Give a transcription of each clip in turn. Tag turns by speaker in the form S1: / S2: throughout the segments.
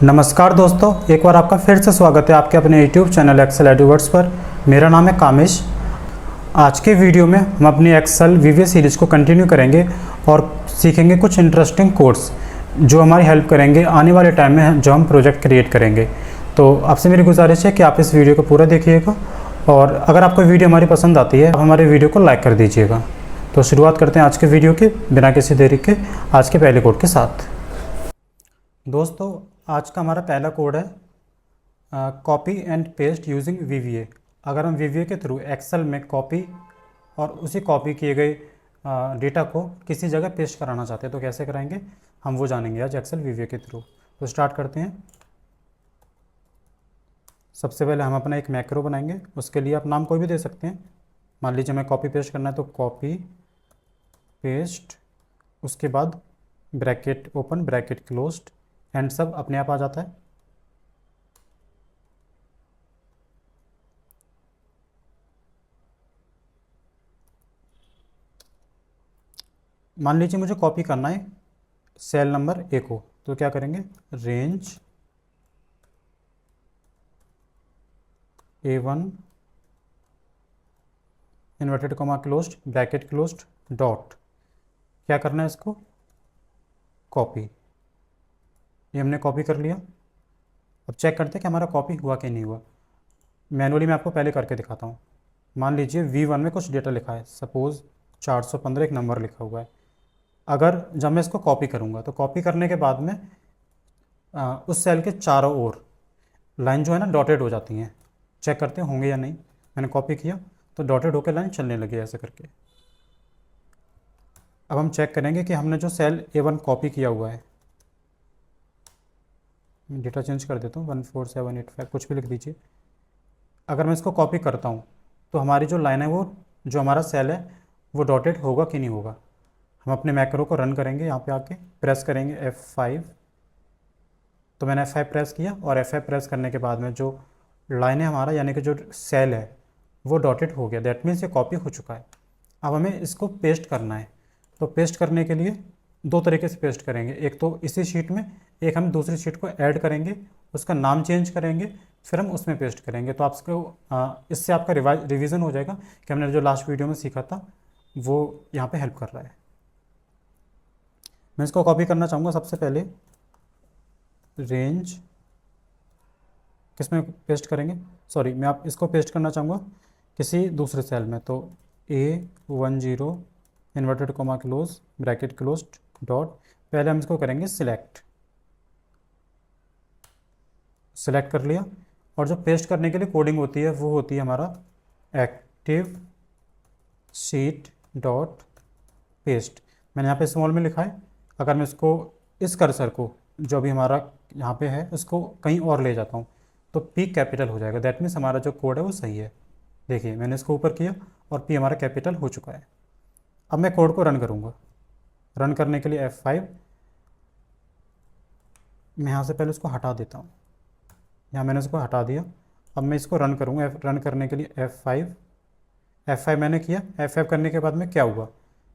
S1: नमस्कार दोस्तों, एक बार आपका फिर से स्वागत है आपके अपने YouTube चैनल एक्सेल एडवर्ड्स पर। मेरा नाम है कामेश। आज के वीडियो में हम अपनी एक्सेल वीवीए सीरीज़ को कंटिन्यू करेंगे और सीखेंगे कुछ इंटरेस्टिंग कोड्स जो हमारी हेल्प करेंगे आने वाले टाइम में जो हम प्रोजेक्ट क्रिएट करेंगे। तो आपसे मेरी गुजारिश है कि आप इस वीडियो को पूरा देखिएगा और अगर आपको वीडियो हमारी पसंद आती है आप हमारे वीडियो को लाइक कर दीजिएगा। तो शुरुआत करते हैं आज के वीडियो की बिना किसी देरी के आज के पहले कोड के साथ। दोस्तों, आज का हमारा पहला कोड है कॉपी एंड पेस्ट यूजिंग वीवीए। अगर हम वीवीए के थ्रू एक्सेल में कॉपी और उसी कॉपी किए गए डेटा को किसी जगह पेस्ट कराना चाहते हैं तो कैसे कराएंगे हम वो जानेंगे आज एक्सेल वीवीए के थ्रू। तो स्टार्ट करते हैं। सबसे पहले हम अपना एक मैक्रो बनाएंगे। उसके लिए आप नाम कोई भी दे सकते हैं। मान लीजिए हमें कॉपी पेस्ट करना है तो कॉपी पेस्ट, उसके बाद bracket open bracket closed end सब अपने आप आ जाता है। मान लीजिए मुझे कॉपी करना है सेल नंबर ए को, तो क्या करेंगे range A1 inverted comma closed bracket closed dot, क्या करना है इसको कॉपी। ये हमने कॉपी कर लिया। अब चेक करते हैं कि हमारा कॉपी हुआ कि नहीं हुआ। मैनुअली मैं आपको पहले करके दिखाता हूँ। मान लीजिए V1 में कुछ डेटा लिखा है, सपोज़ 415 एक नंबर लिखा हुआ है। अगर जब मैं इसको कॉपी करूँगा तो कॉपी करने के बाद में उस सेल के चारों ओर लाइन जो है ना डॉटेड हो जाती हैं। चेक करते हैं होंगे या नहीं। मैंने कॉपी किया तो डॉटेड होकर लाइन चलने लगी ऐसे करके। अब हम चेक करेंगे कि हमने जो सेल A1 कॉपी किया हुआ है, डेटा चेंज कर देता हूँ 14785 कुछ भी लिख दीजिए। अगर मैं इसको कॉपी करता हूँ तो हमारी जो लाइन है वो जो हमारा सेल है वो डॉटेड होगा कि नहीं होगा। हम अपने मैक्रो को रन करेंगे, यहाँ पे आके प्रेस करेंगे F5। तो मैंने F5 प्रेस किया और F5 प्रेस करने के बाद में जो लाइन है हमारा यानी कि जो सेल है वो डॉटेड हो गया। दैट मीन्स ये कॉपी हो चुका है। अब हमें इसको पेस्ट करना है। तो पेस्ट करने के लिए दो तरीके से पेस्ट करेंगे, एक तो इसी शीट में, एक हम दूसरी शीट को ऐड करेंगे, उसका नाम चेंज करेंगे, फिर हम उसमें पेस्ट करेंगे। तो आपको इससे आपका रिवीजन हो जाएगा कि हमने जो लास्ट वीडियो में सीखा था वो यहाँ पे हेल्प कर रहा है। मैं इसको कॉपी करना चाहूँगा। सबसे पहले रेंज किस में पेस्ट करेंगे, सॉरी मैं आप इसको पेस्ट करना चाहूँगा किसी दूसरे सेल में। तो A10 inverted comma close bracket closed dot, पहले हम इसको करेंगे सिलेक्ट कर लिया। और जो पेस्ट करने के लिए कोडिंग होती है वो होती है हमारा एक्टिव शीट डॉट पेस्ट। मैंने यहाँ पे स्मॉल में लिखा है। अगर मैं इसको इस कर्सर को जो भी हमारा यहाँ पे है उसको कहीं और ले जाता हूँ तो P कैपिटल हो जाएगा। दैट मीन्स हमारा जो कोड है वो सही है। देखिए मैंने इसको ऊपर किया और P हमारा कैपिटल हो चुका है। अब मैं कोड को रन करूँगा। रन करने के लिए F5, मैं यहाँ से पहले उसको हटा देता हूँ। यहाँ मैंने इसको हटा दिया। अब मैं इसको रन करूँगा। रन करने के लिए F5 मैंने किया। F5 करने के बाद में क्या हुआ,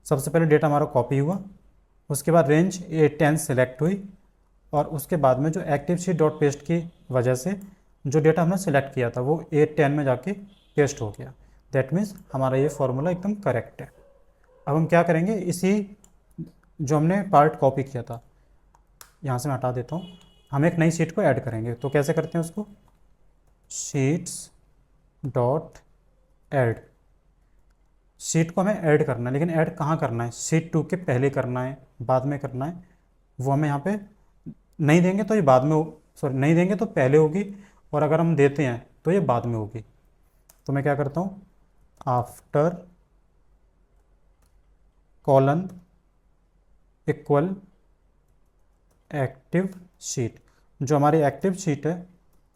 S1: सबसे पहले डेटा हमारा कॉपी हुआ, उसके बाद रेंज A10 सेलेक्ट हुई और उसके बाद में जो एक्टिव शीट डॉट पेस्ट की वजह से जो डेटा हमने सेलेक्ट किया था वो A10 में जाके पेस्ट हो गया। दैट मीन्स हमारा ये फॉर्मूला एकदम करेक्ट है। अब हम क्या करेंगे, इसी जो हमने पार्ट कॉपी किया था यहाँ से मैं हटा देता हूँ, हम एक नई शीट को ऐड करेंगे। तो कैसे करते हैं उसको, शीट्स डॉट ऐड। शीट को हमें ऐड करना है, लेकिन ऐड कहाँ करना है, शीट 2 के पहले करना है बाद में करना है, वो हमें यहाँ पे नहीं देंगे तो ये बाद में सॉरी नहीं देंगे तो पहले होगी, और अगर हम देते हैं तो ये बाद में होगी। तो मैं क्या करता हूँ, after colon equal active sheet, जो हमारी एक्टिव शीट है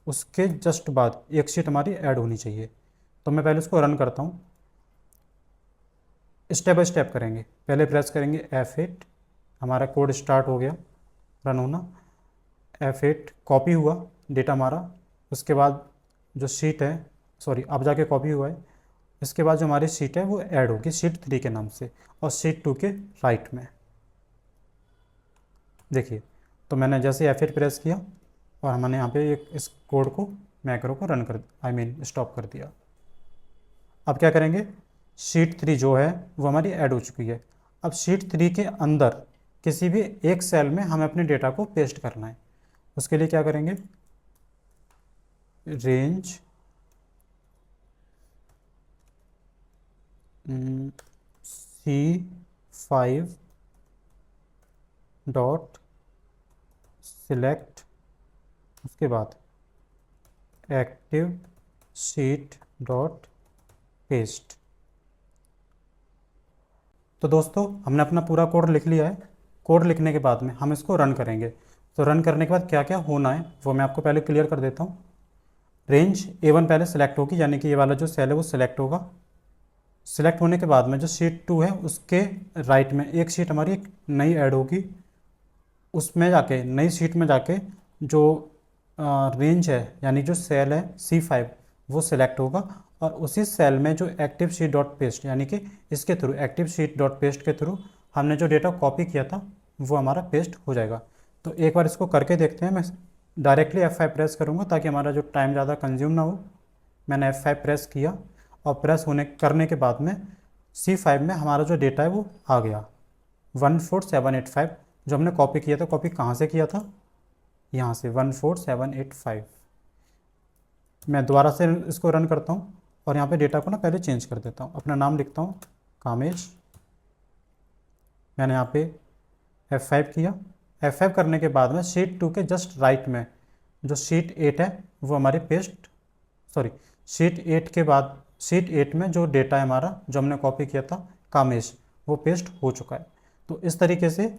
S1: उसके जस्ट बाद एक शीट हमारी ऐड होनी चाहिए। तो मैं पहले उसको रन करता हूँ। स्टेप बाय स्टेप करेंगे। पहले प्रेस करेंगे F8, हमारा कोड स्टार्ट हो गया रन होना। F8 कॉपी हुआ डेटा हमारा, उसके बाद जो शीट है सॉरी अब जाके कॉपी हुआ है, इसके बाद जो हमारी शीट है वो ऐड होगी शीट 3 के नाम से और शीट 2 के राइट में। देखिए तो मैंने जैसे F8 प्रेस किया और हमने यहाँ पे एक इस कोड को मैक्रो को रन कर स्टॉप कर दिया। अब क्या करेंगे, शीट 3 जो है वो हमारी ऐड हो चुकी है। अब शीट 3 के अंदर किसी भी एक सेल में हमें अपने डेटा को पेस्ट करना है। उसके लिए क्या करेंगे, रेंज C5 डॉट सिलेक्ट, उसके बाद एक्टिव शीट डॉट पेस्ट। तो दोस्तों हमने अपना पूरा कोड लिख लिया है। कोड लिखने के बाद में हम इसको रन करेंगे। तो रन करने के बाद क्या क्या होना है वो मैं आपको पहले क्लियर कर देता हूँ। रेंज A1 पहले सेलेक्ट होगी, यानी कि ये वाला जो सेल है वो सिलेक्ट होगा। सिलेक्ट होने के बाद में जो शीट 2 है उसके राइट में एक शीट हमारी एक नई ऐड होगी। उसमें जाके नई शीट में जाके जो रेंज है यानी जो सेल है C5 वो सिलेक्ट होगा, और उसी सेल में जो एक्टिव शीट डॉट पेस्ट यानी कि इसके through active sheet dot paste के थ्रू हमने जो डेटा कॉपी किया था वो हमारा पेस्ट हो जाएगा। तो एक बार इसको करके देखते हैं। मैं डायरेक्टली F5 प्रेस करूँगा ताकि हमारा जो टाइम ज़्यादा कंज्यूम ना हो। मैंने F5 प्रेस किया और प्रेस करने के बाद में C5 में हमारा जो डेटा है वो आ गया 14785। जो हमने कॉपी किया था, कॉपी कहाँ से किया था, यहाँ से 14785। मैं दोबारा से इसको रन करता हूँ और यहाँ पे डेटा को ना पहले चेंज कर देता हूँ। अपना नाम लिखता हूँ कामेश। मैंने यहाँ पे F5 किया। F5 करने के बाद में शीट 2 के जस्ट राइट में जो शीट 8 है वो हमारी शीट 8 के बाद शीट 8 में जो डेटा है हमारा जो हमने कॉपी किया था कामेश, वो पेस्ट हो चुका है। तो इस तरीके से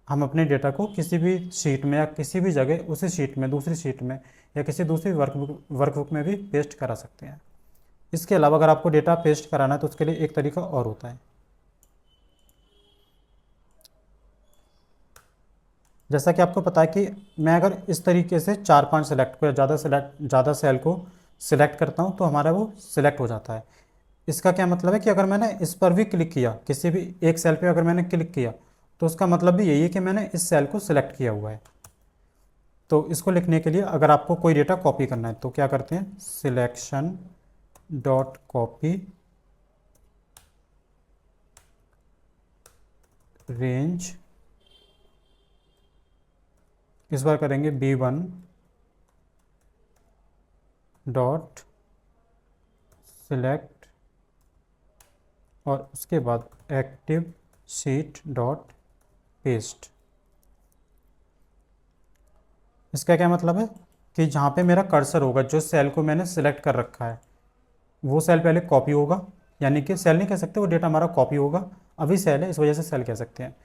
S1: हम अपने डेटा को किसी भी शीट में या किसी भी जगह उसी शीट में, दूसरी शीट में या किसी दूसरी वर्कबुक में भी पेस्ट करा सकते हैं। इसके अलावा अगर आपको डेटा पेस्ट कराना है तो उसके लिए एक तरीका और होता है। जैसा कि आपको पता है कि मैं अगर इस तरीके से 4-5 सेलेक्ट को या ज़्यादा सेल को सिलेक्ट करता हूँ तो हमारा वो सिलेक्ट हो जाता है। इसका क्या मतलब है कि अगर मैंने इस पर भी क्लिक किया, किसी भी एक सेल पे अगर मैंने क्लिक किया तो उसका मतलब भी यही है कि मैंने इस सेल को सिलेक्ट किया हुआ है। तो इसको लिखने के लिए अगर आपको कोई डेटा कॉपी करना है तो क्या करते हैं, सिलेक्शन डॉट कॉपी रेंज, इस बार करेंगे B1 डॉट सिलेक्ट और उसके बाद एक्टिव शीट डॉट पेस्ट। इसका क्या मतलब है कि जहाँ पे मेरा कर्सर होगा, जो सेल को मैंने सिलेक्ट कर रखा है वो सेल पहले कॉपी होगा, यानी कि सेल नहीं कह सकते, वो डेटा हमारा कॉपी होगा। अभी सेल है इस वजह से सेल कह सकते हैं।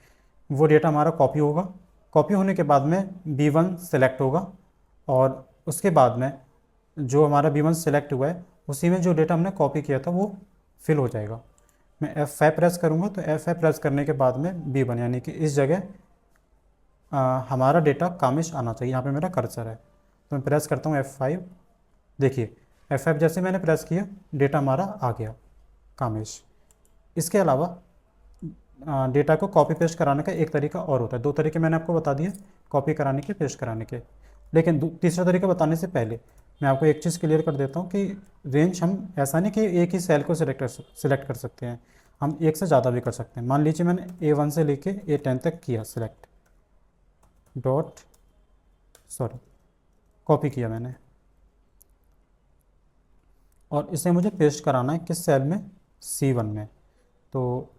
S1: वो डेटा हमारा कॉपी होगा। कॉपी होने के बाद में B1 सेलेक्ट होगा और उसके बाद में जो हमारा B1 सेलेक्ट हुआ है उसी में जो डेटा हमने कॉपी किया था वो फिल हो जाएगा। मैं F5 प्रेस करूँगा तो F5 प्रेस करने के बाद में B1 यानी कि इस जगह हमारा डेटा कामेश आना चाहिए। यहाँ पे मेरा कर्सर है तो मैं प्रेस करता हूँ F5। देखिए F5 जैसे मैंने प्रेस किया डेटा हमारा आ गया कामेश। इसके अलावा डेटा को कॉपी पेस्ट कराने का एक तरीका और होता है। 2 तरीके मैंने आपको बता दिए कॉपी कराने के, पेस्ट कराने के, लेकिन तीसरा तरीका बताने से पहले मैं आपको एक चीज़ क्लियर कर देता हूँ कि रेंज हम ऐसा नहीं कि एक ही सेल को सिलेक्ट कर सकते हैं, हम एक से ज़्यादा भी कर सकते हैं। मान लीजिए मैंने A1 से लेके A10 तक किया सिलेक्ट कॉपी किया मैंने, और इसे मुझे पेस्ट कराना है किस सेल में, C1 में। तो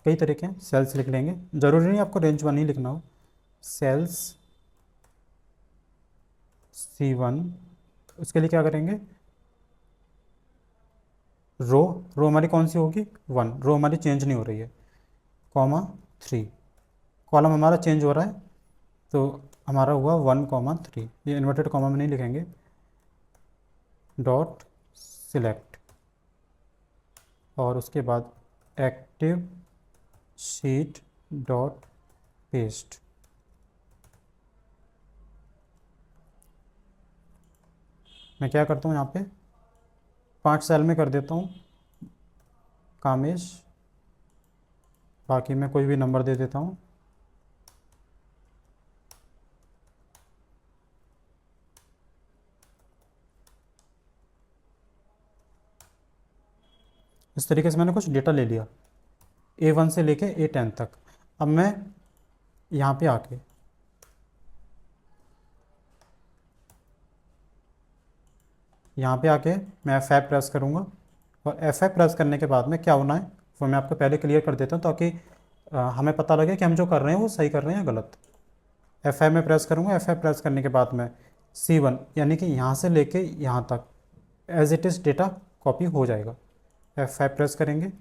S1: कई तरीके हैं, सेल्स लिख लेंगे, ज़रूरी नहीं आपको रेंज 1 ही लिखना हो। सेल्स C1, उसके लिए क्या करेंगे, रो हमारी कौन सी होगी, 1, रो हमारी चेंज नहीं हो रही है, (3), कॉलम हमारा चेंज हो रहा है तो हमारा हुआ 1, 3। ये इन्वर्टेड कॉमा में नहीं लिखेंगे, डॉट सिलेक्ट और उसके बाद एक्टिव शीट डॉट पेस्ट। मैं क्या करता हूँ यहाँ पे 5 सेल में कर देता हूँ कामेश, बाकी मैं कोई भी नंबर दे देता हूँ। इस तरीके से मैंने कुछ डेटा ले लिया A1 से लेके A10 तक। अब मैं यहाँ पे आके मैं F5 प्रेस करूँगा, और F5 प्रेस करने के बाद में क्या होना है वो मैं आपको पहले क्लियर कर देता हूँ, ताकि हमें पता लगे कि हम जो कर रहे हैं वो सही कर रहे हैं या गलत। F5 में प्रेस करूँगा। F5 प्रेस करने के बाद में C1 यानी कि यहाँ से लेके यहाँ तक as it is data copy हो जाएगा। F5 प्रेस करेंगे।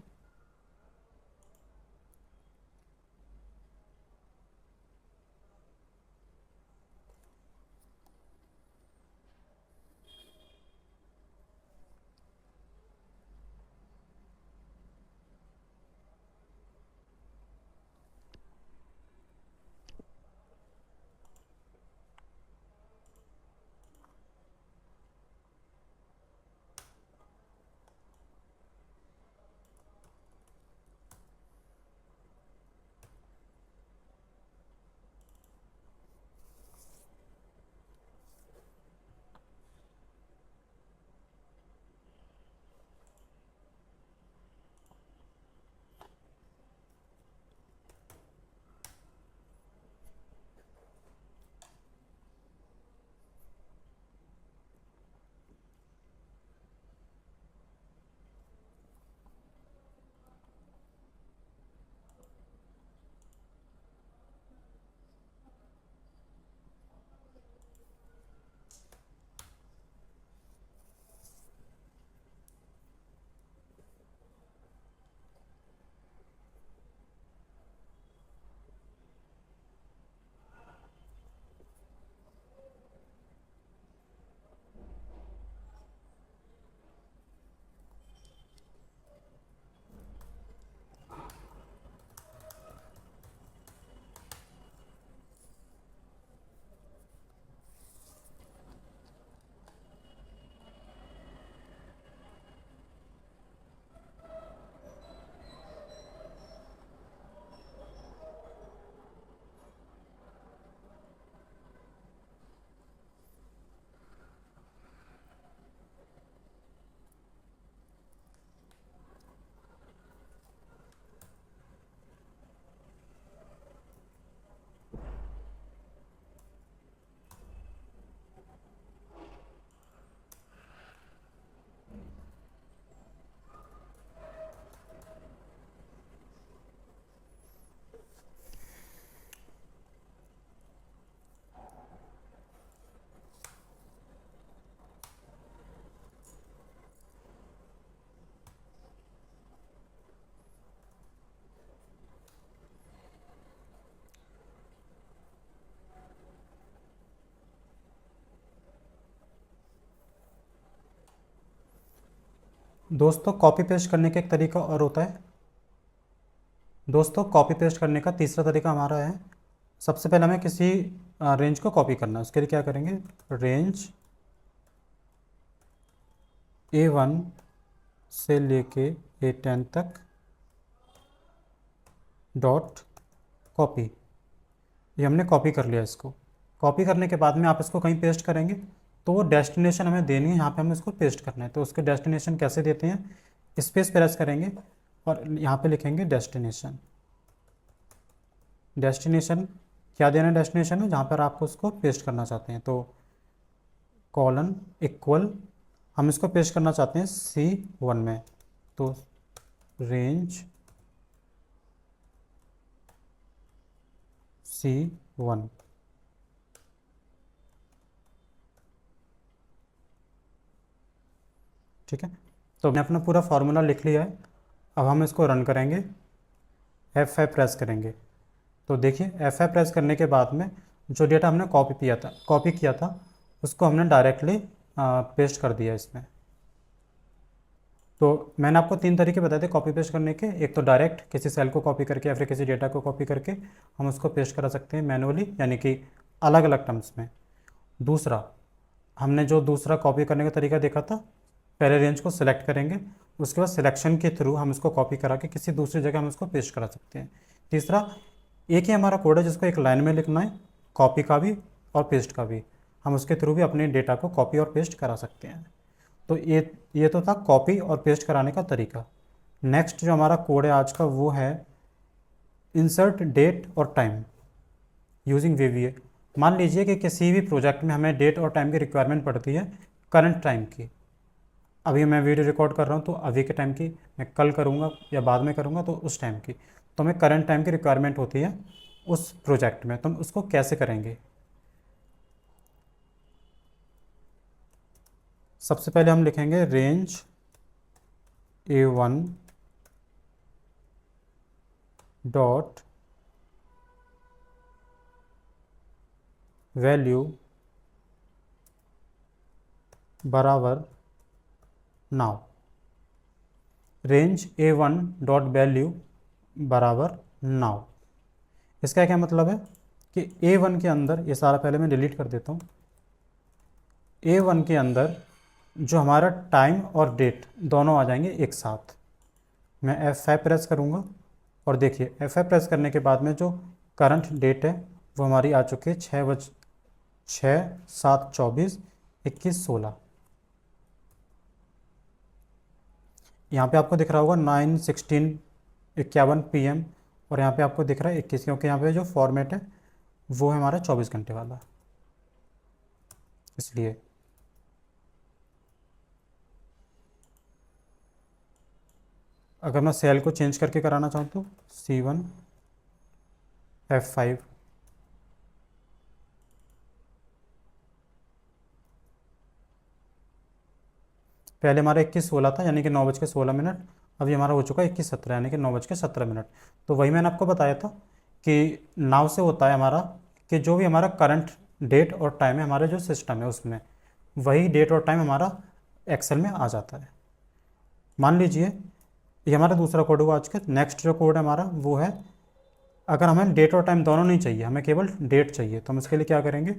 S1: दोस्तों कॉपी पेस्ट करने का एक तरीका और होता है। दोस्तों कॉपी पेस्ट करने का तीसरा तरीका हमारा है, सबसे पहले हमें किसी रेंज को कॉपी करना है। उसके लिए क्या करेंगे, रेंज A1 से लेके A10 तक डॉट कॉपी। ये हमने कॉपी कर लिया। इसको कॉपी करने के बाद में आप इसको कहीं पेस्ट करेंगे तो वो डेस्टिनेशन हमें देनी है, यहाँ पे हमें इसको पेस्ट करना है। तो उसके डेस्टिनेशन कैसे देते हैं, स्पेस प्रेस करेंगे और यहाँ पे लिखेंगे डेस्टिनेशन। डेस्टिनेशन क्या देना है, डेस्टिनेशन में जहाँ पर आपको उसको पेस्ट करना चाहते हैं। तो कॉलन इक्वल हम इसको पेस्ट करना चाहते हैं C1 में, तो रेंज C1। ठीक है, तो हमने अपना पूरा फार्मूला लिख लिया है। अब हम इसको रन करेंगे, F5 प्रेस करेंगे। तो देखिए F5 प्रेस करने के बाद में जो डेटा हमने कॉपी किया था उसको हमने डायरेक्टली पेस्ट कर दिया इसमें। तो मैंने आपको 3 तरीके बताए थे कॉपी पेस्ट करने के। एक तो डायरेक्ट किसी सेल को कॉपी करके या फिर किसी डेटा को कॉपी करके हम उसको पेस्ट करा सकते हैं मैनुअली, यानी कि अलग अलग टर्म्स में। दूसरा, हमने जो दूसरा कॉपी करने का तरीका देखा था, पहले रेंज को सिलेक्ट करेंगे, उसके बाद सिलेक्शन के थ्रू हम इसको कॉपी करा के किसी दूसरी जगह हम इसको पेस्ट करा सकते हैं। तीसरा, एक ही हमारा कोड है जिसको एक लाइन में लिखना है, कॉपी का भी और पेस्ट का भी। हम उसके थ्रू भी अपने डेटा को कॉपी और पेस्ट करा सकते हैं। तो ये तो था कॉपी और पेस्ट कराने का तरीका। नेक्स्ट जो हमारा कोड है आज का वो है इंसर्ट डेट और टाइम यूजिंग VBA। मान लीजिए कि किसी भी प्रोजेक्ट में हमें डेट और टाइम की रिक्वायरमेंट पड़ती है करंट टाइम की। अभी मैं वीडियो रिकॉर्ड कर रहा हूँ तो अभी के टाइम की, मैं कल करूँगा या बाद में करूँगा तो उस टाइम की, तो हमें करंट टाइम की रिक्वायरमेंट होती है उस प्रोजेक्ट में। तो हम उसको कैसे करेंगे? सबसे पहले हम लिखेंगे रेंज A1 डॉट वैल्यू बराबर now. Range A1 dot value बराबर नाउ, इसका क्या मतलब है कि A1 के अंदर, ये सारा पहले मैं डिलीट कर देता हूँ, A1 के अंदर जो हमारा टाइम और डेट दोनों आ जाएंगे एक साथ। मैं F5 प्रेस करूँगा और देखिए F5 प्रेस करने के बाद में जो करंट डेट है वो हमारी आ चुकी है 6/7/24/21/16। यहाँ पे आपको दिख रहा होगा 9:16:51 PM और यहाँ पे आपको दिख रहा है 21, क्योंकि यहाँ पे जो फॉर्मेट है वो है हमारा 24 घंटे वाला, इसलिए। अगर मैं सेल को चेंज करके कराना चाहूँ तो C1 F5, पहले हमारा 21:16 था यानी कि 9:16। अभी हमारा हो चुका है 21:17 यानी कि 9:17। तो वही मैंने आपको बताया था कि नाव से होता है हमारा कि जो भी हमारा करंट डेट और टाइम है हमारा जो सिस्टम है उसमें, वही डेट और टाइम हमारा एक्सेल में आ जाता है। मान लीजिए ये हमारा दूसरा कोड हुआ आज का। नेक्स्ट जो कोड है हमारा वो है, अगर हमें डेट और टाइम दोनों नहीं चाहिए, हमें केवल डेट चाहिए, तो हम इसके लिए क्या करेंगे?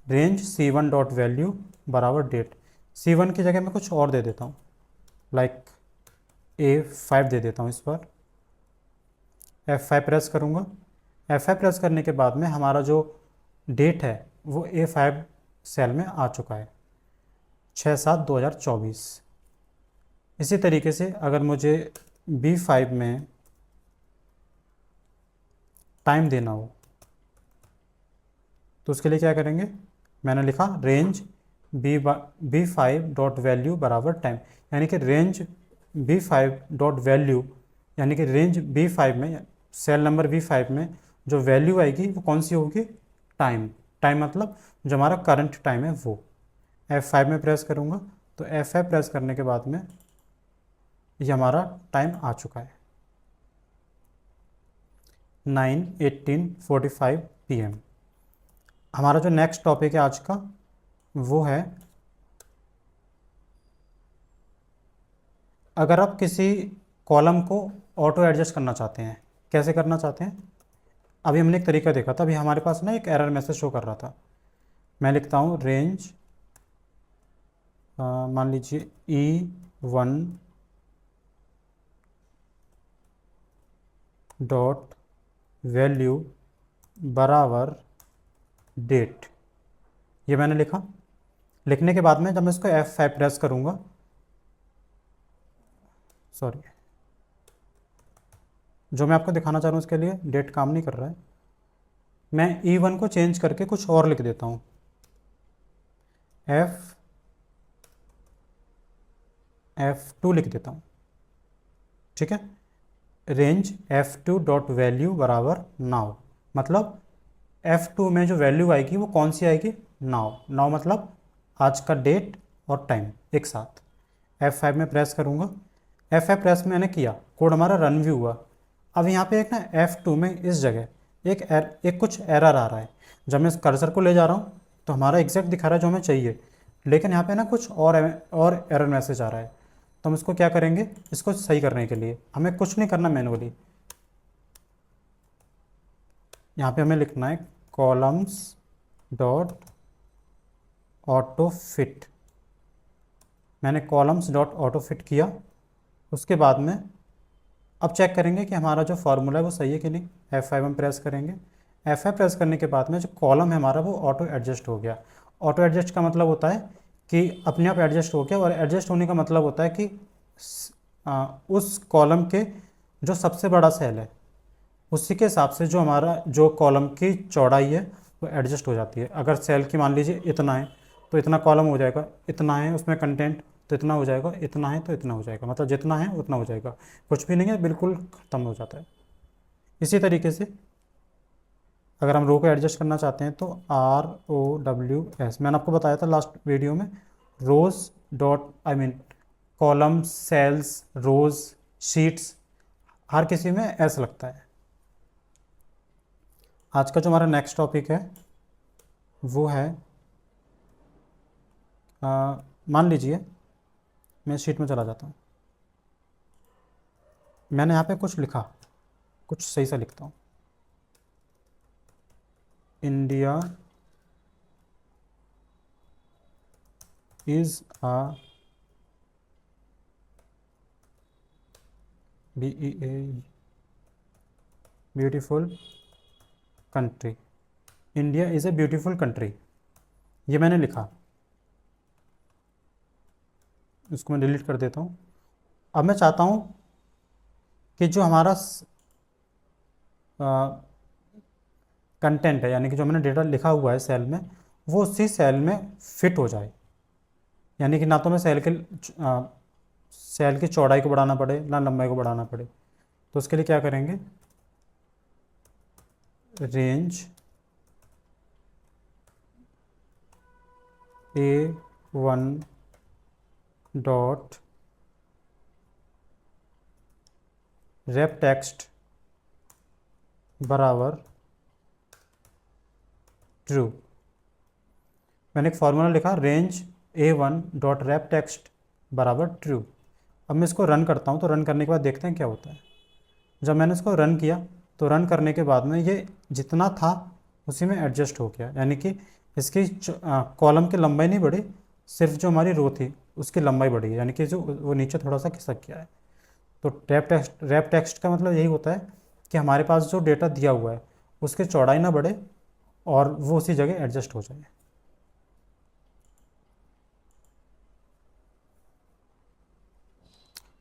S1: रेंज C1 डॉट वैल्यू बराबर डेट। C1 की जगह मैं कुछ और दे देता हूँ, लाइक A5 दे देता हूँ इस बार। F5 प्रेस करूँगा। F5 प्रेस करने के बाद में हमारा जो डेट है वो A5 सेल में आ चुका है, 6/7/2024। इसी तरीके से अगर मुझे B5 में टाइम देना हो तो उसके लिए क्या करेंगे? मैंने लिखा रेंज B5 डॉट वैल्यू बराबर टाइम, यानी कि रेंज B5 डॉट वैल्यू, यानी कि रेंज B5 में, सेल नंबर B5 में जो वैल्यू आएगी वो कौन सी होगी? टाइम। टाइम मतलब जो हमारा करंट टाइम है वो। F5 में प्रेस करूँगा तो F5 प्रेस करने के बाद में ये हमारा टाइम आ चुका है 9:18:45 PM। हमारा जो नेक्स्ट टॉपिक है आज का वो है, अगर आप किसी कॉलम को ऑटो एडजस्ट करना चाहते हैं, कैसे करना चाहते हैं? अभी हमने एक तरीका देखा था। अभी हमारे पास ना एक एरर मैसेज शो कर रहा था। मैं लिखता हूँ रेंज, मान लीजिए E1 डॉट वैल्यू बराबर डेट, ये मैंने लिखा। लिखने के बाद में जब मैं इसको F5 प्रेस करूँगा, सॉरी, जो मैं आपको दिखाना चाह रहा हूँ उसके लिए डेट काम नहीं कर रहा है। मैं E1 को चेंज करके कुछ और लिख देता हूँ, F2 लिख देता हूँ, ठीक है। रेंज F2 डॉट वैल्यू बराबर नाउ, मतलब F2 में जो वैल्यू आएगी वो कौन सी आएगी? नाउ। नाउ मतलब आज का डेट और टाइम एक साथ। F5 में प्रेस करूँगा। F5 प्रेस मैंने किया, कोड हमारा रन भी हुआ। अब यहाँ पे एक ना F2 में इस जगह एक कुछ एरर आ रहा है। जब मैं इस कर्सर को ले जा रहा हूँ तो हमारा एग्जैक्ट दिखा रहा है जो हमें चाहिए, लेकिन यहाँ पे ना कुछ और एरर मैसेज आ रहा है। तो हम इसको क्या करेंगे? इसको सही करने के लिए हमें कुछ नहीं करना मैनुअली। यहाँ पे हमें लिखना है कॉलम्स डॉट ऑटो फिट। मैंने कॉलम्स डॉट ऑटो फिट किया। उसके बाद में अब चेक करेंगे कि हमारा जो फार्मूला है वो सही है कि नहीं। F5 हम प्रेस करेंगे। F5 प्रेस करने के बाद में जो कॉलम है हमारा वो ऑटो एडजस्ट हो गया। ऑटो एडजस्ट का मतलब होता है कि अपने आप एडजस्ट हो गया, और एडजस्ट होने का मतलब होता है कि उस कॉलम के जो सबसे बड़ा सेल है उसी के हिसाब से जो हमारा जो कॉलम की चौड़ाई है वो एडजस्ट हो जाती है। अगर सेल की मान लीजिए इतना है तो इतना कॉलम हो जाएगा, इतना है उसमें कंटेंट तो इतना हो जाएगा, इतना है तो इतना हो जाएगा, मतलब जितना है उतना हो जाएगा, कुछ भी नहीं है, बिल्कुल ख़त्म हो जाता है। इसी तरीके से अगर हम रो को एडजस्ट करना चाहते हैं तो ROWS, मैंने आपको बताया था लास्ट वीडियो में, rows dot I mean columns, cells, rows, sheets, हर किसी में एस लगता है। आज का जो हमारा नेक्स्ट टॉपिक है वो है मान लीजिए मैं शीट में चला जाता हूँ, मैंने यहाँ पे कुछ लिखा, कुछ सही से लिखता हूँ, India is a beautiful country, India is a beautiful country, ये मैंने लिखा, इसको मैं डिलीट कर देता हूँ। अब मैं चाहता हूँ कि जो हमारा कंटेंट है, यानी कि जो मैंने डेटा लिखा हुआ है सेल में, वो उसी सेल में फिट हो जाए, यानी कि ना तो मैं सेल की चौड़ाई को बढ़ाना पड़े ना लंबाई को बढ़ाना पड़े। तो उसके लिए क्या करेंगे, range A1 dot rape text बराबर ट्रू। मैंने एक फॉर्मूला लिखा, range A1 dot rape text बराबर ट्रू। अब मैं इसको रन करता हूँ, तो रन करने के बाद देखते हैं क्या होता है। जब मैंने इसको रन किया तो रन करने के बाद में ये जितना था उसी में एडजस्ट हो गया, यानी कि इसकी कॉलम की लंबाई नहीं बढ़ी, सिर्फ जो हमारी रो थी उसकी लंबाई बढ़ी है, यानी कि जो वो नीचे थोड़ा सा खिसक गया है। तो रैप टेक्स्ट का मतलब यही होता है कि हमारे पास जो डेटा दिया हुआ है उसकी चौड़ाई ना बढ़े और वो उसी जगह एडजस्ट हो जाए।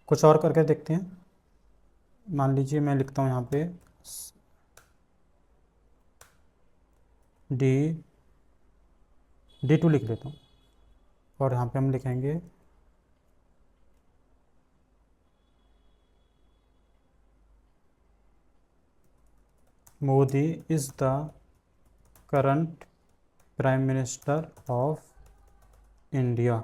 S1: कुछ और करके देखते हैं। मान लीजिए मैं लिखता हूँ यहाँ पे D2 लिख लेता हूँ और यहाँ पे हम लिखेंगे Modi is the current prime minister of India.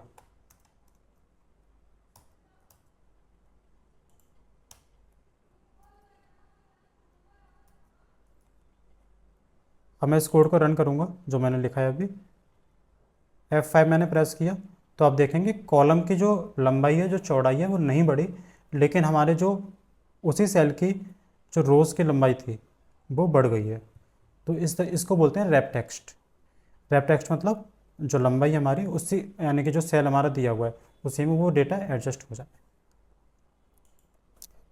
S1: अब मैं इस कोड को रन करूँगा जो मैंने लिखा है अभी, F5 मैंने प्रेस किया तो आप देखेंगे कॉलम की जो लंबाई है, जो चौड़ाई है वो नहीं बढ़ी, लेकिन हमारे जो उसी सेल की जो रोज़ की लंबाई थी वो बढ़ गई है। तो इसको बोलते हैं रैप टेक्स्ट। रैप टेक्स्ट मतलब जो लंबाई हमारी उसी, यानी कि जो सेल हमारा दिया हुआ है उसी में वो डेटा एडजस्ट हो जाए।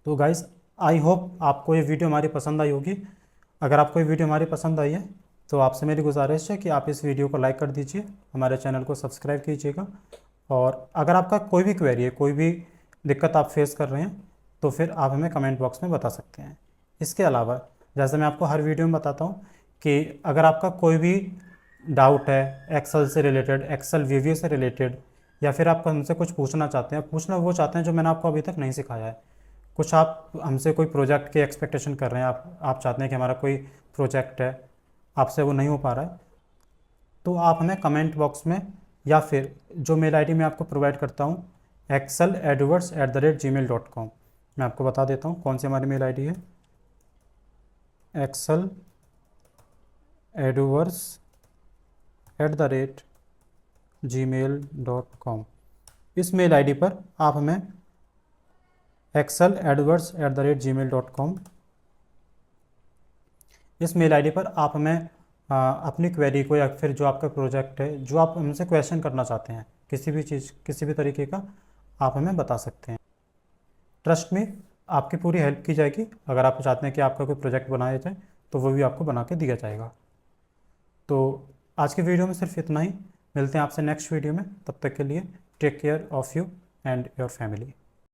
S1: तो गाइस आई होप आपको ये वीडियो हमारी पसंद आई होगी। अगर आपको ये वीडियो हमारी पसंद आई है तो आपसे मेरी गुजारिश है कि आप इस वीडियो को लाइक कर दीजिए, हमारे चैनल को सब्सक्राइब कीजिएगा, और अगर आपका कोई भी क्वेरी है, कोई भी दिक्कत आप फेस कर रहे हैं तो फिर आप हमें कमेंट बॉक्स में बता सकते हैं। इसके अलावा जैसे मैं आपको हर वीडियो में बताता हूँ कि अगर आपका कोई भी डाउट है एक्सेल से रिलेटेड, एक्सेल वीवीओ से रिलेटेड, या फिर आप हमसे कुछ पूछना चाहते हैं, पूछना वो चाहते हैं जो मैंने आपको अभी तक नहीं सिखाया है, कुछ आप हमसे कोई प्रोजेक्ट की एक्सपेक्टेशन कर रहे हैं, आप चाहते हैं कि हमारा कोई प्रोजेक्ट है, आपसे वो नहीं हो पा रहा है, तो आप हमें कमेंट बॉक्स में या फिर जो मेल आईडी मैं आपको प्रोवाइड करता हूँ exceledwards@gmail.com, मैं आपको बता देता हूँ कौन सी हमारी मेल आईडी है, exceledwards@gmail.com। इस मेल आईडी पर आप हमें exceledwards@gmail.com, इस मेल आईडी पर आप हमें अपनी क्वेरी को या फिर जो आपका प्रोजेक्ट है, जो आप हमसे क्वेश्चन करना चाहते हैं, किसी भी चीज़, किसी भी तरीके का, आप हमें बता सकते हैं। ट्रस्ट में आपकी पूरी हेल्प की जाएगी। अगर आप चाहते हैं कि आपका कोई प्रोजेक्ट बनाया जाए तो वो भी आपको बना के दिया जाएगा। तो आज की वीडियो में सिर्फ इतना ही, मिलते हैं आपसे नेक्स्ट वीडियो में, तब तक के लिए take care of you and your family.